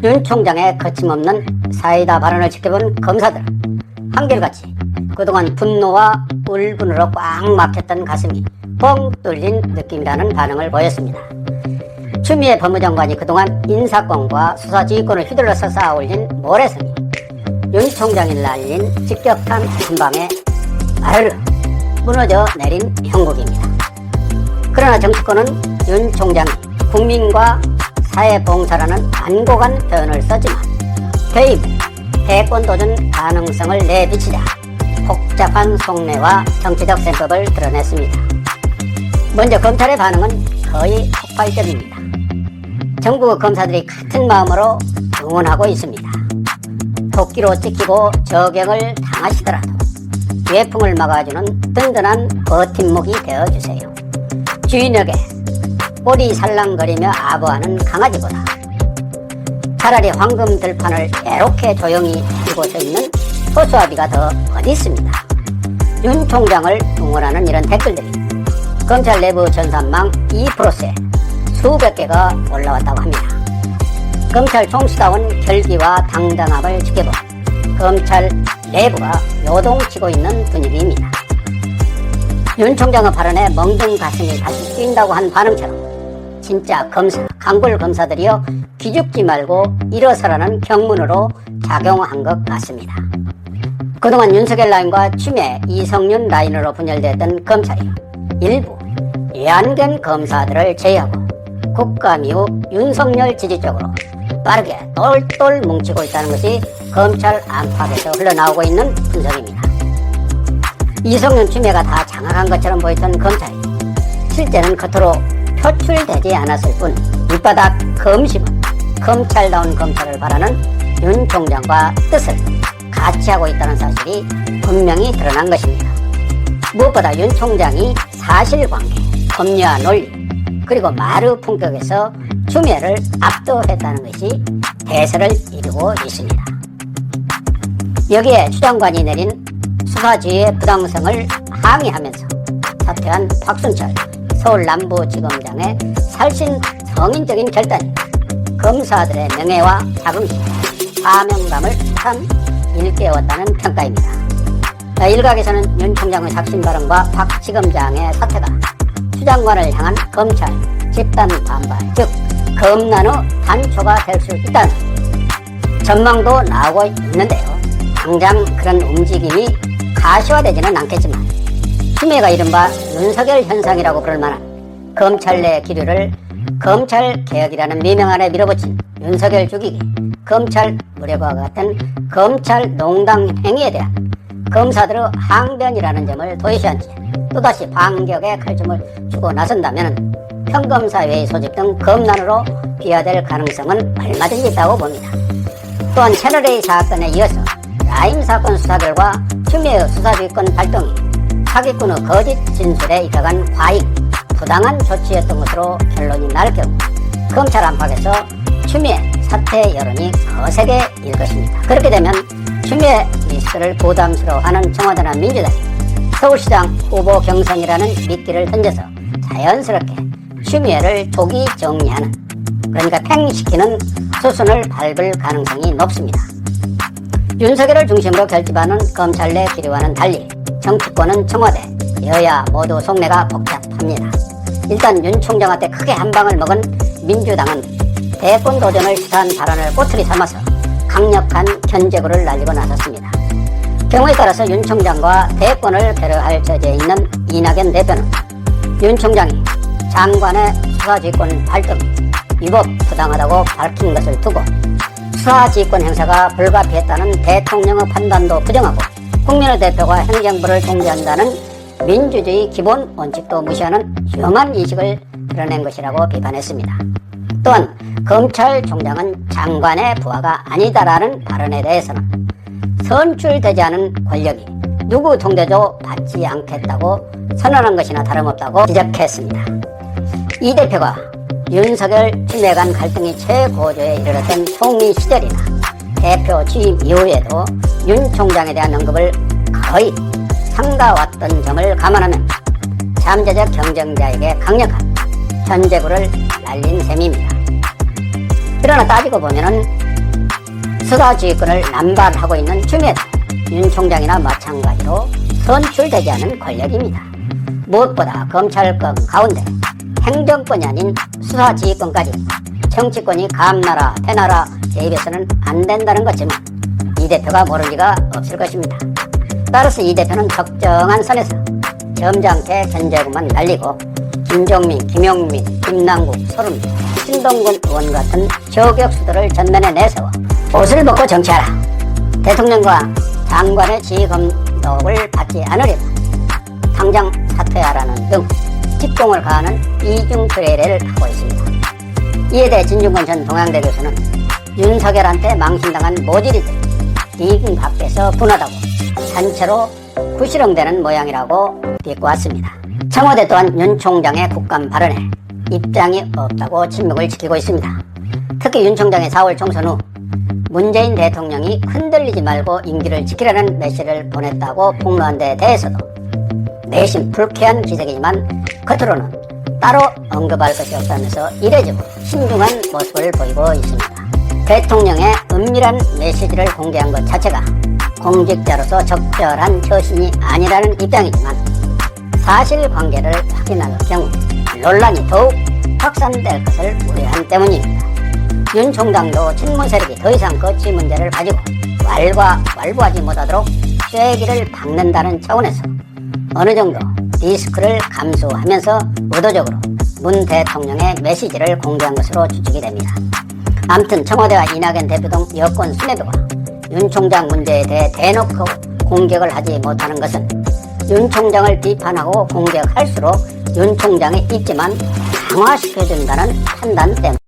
윤 총장의 거침없는 사이다 발언을 지켜본 검사들은 한결같이 그동안 분노와 울분으로 꽉 막혔던 가슴이 뻥 뚫린 느낌이라는 반응을 보였습니다. 추미애 법무장관이 그동안 인사권과 수사지휘권을 휘둘러서 쌓아올린 모래성이 윤 총장이 날린 직격탄 한방에 아르르 무너져 내린 형국입니다. 그러나 정치권은 윤 총장이 국민과 사회봉사라는 완곡한 표현을 썼지만 퇴임, 대권도전 가능성을 내비치자 복잡한 속내와 정치적 셈법을 드러냈습니다. 먼저 검찰의 반응은 거의 폭발적입니다. 전국 검사들이 같은 마음으로 응원하고 있습니다. 토끼로 찍히고 저격을 당하시더라도 외풍을 막아주는 든든한 버팀목이 되어주세요. 주인에게 꼬리 살랑거리며 아부하는 강아지보다 차라리 황금 들판을 애롭게 조용히 들고 서 있는 소수아비가 더 어디 있습니다. 윤 총장을 응원하는 이런 댓글들이 검찰 내부 전산망 2%에 수백 개가 올라왔다고 합니다. 검찰 총수다운 결기와 당당함을 지켜본 검찰 내부가 요동치고 있는 분위기입니다. 윤 총장의 발언에 멍든 가슴이 다시 뛴다고 한 반응처럼 진짜 검사, 강불 검사들이여 기죽지 말고 일어서라는 경문으로 작용한 것 같습니다. 그동안 윤석열 라인과 추미애, 이성윤 라인으로 분열됐던 검찰이 일부 외환견 검사들을 제외하고 국감이후 윤석열 지지 쪽으로 빠르게 똘똘 뭉치고 있다는 것이 검찰 안팎에서 흘러나오고 있는 분석입니다. 이성윤, 추미애가 다 장악한 것처럼 보였던 검찰이 실제는 겉으로 표출되지 않았을 뿐 밑바닥 검심은 검찰다운 검찰을 바라는 윤 총장과 뜻을 같이 하고 있다는 사실이 분명히 드러난 것입니다. 무엇보다 윤 총장이 사실관계, 법리와 논리, 그리고 말의 품격에서 추미애를 압도했다는 것이 대세를 이루고 있습니다. 여기에 추 장관이 내린 수사지휘의 부당성을 항의하면서 사퇴한 박순철 서울 남부지검장의 살신 성인적인 결단이 검사들의 명예와 자긍심, 사명감을 참 일깨웠다는 평가입니다. 일각에서는 윤 총장의 작심 발언과 박 지검장의 사퇴가 추 장관을 향한 검찰 집단 반발, 즉 검난의 단초가 될 수 있다는 전망도 나오고 있는데요. 당장 그런 움직임이 가시화되지는 않겠지만 추미애가 이른바 윤석열 현상이라고 부를 만한 검찰 내 기류를 검찰개혁이라는 미명 아래 밀어붙인 윤석열 죽이기, 검찰 무력화와 같은 검찰 농당 행위에 대한 검사들의 항변이라는 점을 도외시한 채 또다시 반격의 칼춤을 추고 나선다면 평검사회의 소집 등 검난으로 비화될 가능성은 얼마든지 있다고 봅니다. 또한 채널A 사건에 이어서 라임 사건 수사 결과 추미애의 수사지휘권 발동이 사기꾼의 거짓 진술에 입각한 과잉, 부당한 조치였던 것으로 결론이 날 경우 검찰 안팎에서 추미애 사퇴 여론이 거세게 일 것입니다. 그렇게 되면 추미애 리스크를 부담스러워하는 청와대나 민주당이 서울시장 후보 경선이라는 미끼를 던져서 자연스럽게 추미애를 조기 정리하는, 그러니까 팽시키는 수순을 밟을 가능성이 높습니다. 윤석열을 중심으로 결집하는 검찰 내 기류와는 달리 정치권은 청와대, 여야 모두 속내가 복잡합니다. 일단 윤 총장한테 크게 한 방을 먹은 민주당은 대권 도전을 시사한 발언을 꼬투리 삼아서 강력한 견제구를 날리고 나섰습니다. 경우에 따라서 윤 총장과 대권을 배려할 처지에 있는 이낙연 대표는 윤 총장이 장관의 수사지휘권 발동, 위법 부당하다고 밝힌 것을 두고 수사지휘권 행사가 불가피했다는 대통령의 판단도 부정하고 국민의 대표가 행정부를 통제한다는 민주주의 기본 원칙도 무시하는 흉한 인식을 드러낸 것이라고 비판했습니다. 또한 검찰총장은 장관의 부하가 아니다라는 발언에 대해서는 선출되지 않은 권력이 누구 통제도 받지 않겠다고 선언한 것이나 다름없다고 지적했습니다. 이 대표가 윤석열 추미애 간 갈등이 최고조에 이르렀던 총리 시절이나 대표 취임 이후에도 윤 총장에 대한 언급을 거의 삼가왔던 점을 감안하면 잠재적 경쟁자에게 강력한 견제구를 날린 셈입니다. 그러나 따지고 보면은 수사지휘권을 남발하고 있는 추미애 윤 총장이나 마찬가지로 선출되지 않은 권력입니다. 무엇보다 검찰권 가운데 행정권이 아닌 수사지휘권까지 정치권이 감나라 대나라 개입해서는 안 된다는 것지만 이 대표가 모를 리가 없을 것입니다. 따라서 이 대표는 적정한 선에서 점잖게 견제구만 날리고 김종민, 김용민, 김남국, 서른, 신동근 의원 같은 저격수들을 전면에 내세워 옷을 벗고 정치하라. 대통령과 장관의 지휘 감독을 받지 않으려면 당장 사퇴하라는 등 직공을 가하는 이중 플레이를 하고 있습니다. 이에 대해 진중권 전 동양대 교수는 윤석열한테 망신당한 모질이들 이군 밖에서 분하다고 단체로 구시렁대는 모양이라고 비꼬았습니다. 청와대 또한 윤 총장의 국감 발언에 입장이 없다고 침묵을 지키고 있습니다. 특히 윤 총장의 4월 총선 후 문재인 대통령이 흔들리지 말고 임기를 지키라는 메시지를 보냈다고 폭로한 데 대해서도 내심 불쾌한 기색이지만 겉으로는 따로 언급할 것이 없다면서 이례적으로 신중한 모습을 보이고 있습니다. 대통령의 은밀한 메시지를 공개한 것 자체가 공직자로서 적절한 처신이 아니라는 입장이지만 사실관계를 확인할 경우 논란이 더욱 확산될 것을 우려한 때문입니다. 윤 총장도 친문 세력이 더 이상 거치 문제를 가지고 왈부하지 못하도록 쐐기를 박는다는 차원에서 어느 정도 리스크를 감수하면서 의도적으로 문 대통령의 메시지를 공개한 것으로 추측이 됩니다. 아무튼 청와대와 이낙연 대표 등 여권 수뇌부가 윤 총장 문제에 대해 대놓고 공격을 하지 못하는 것은 윤 총장을 비판하고 공격할수록 윤 총장의 입지만 강화시켜준다는 판단 때문입니다.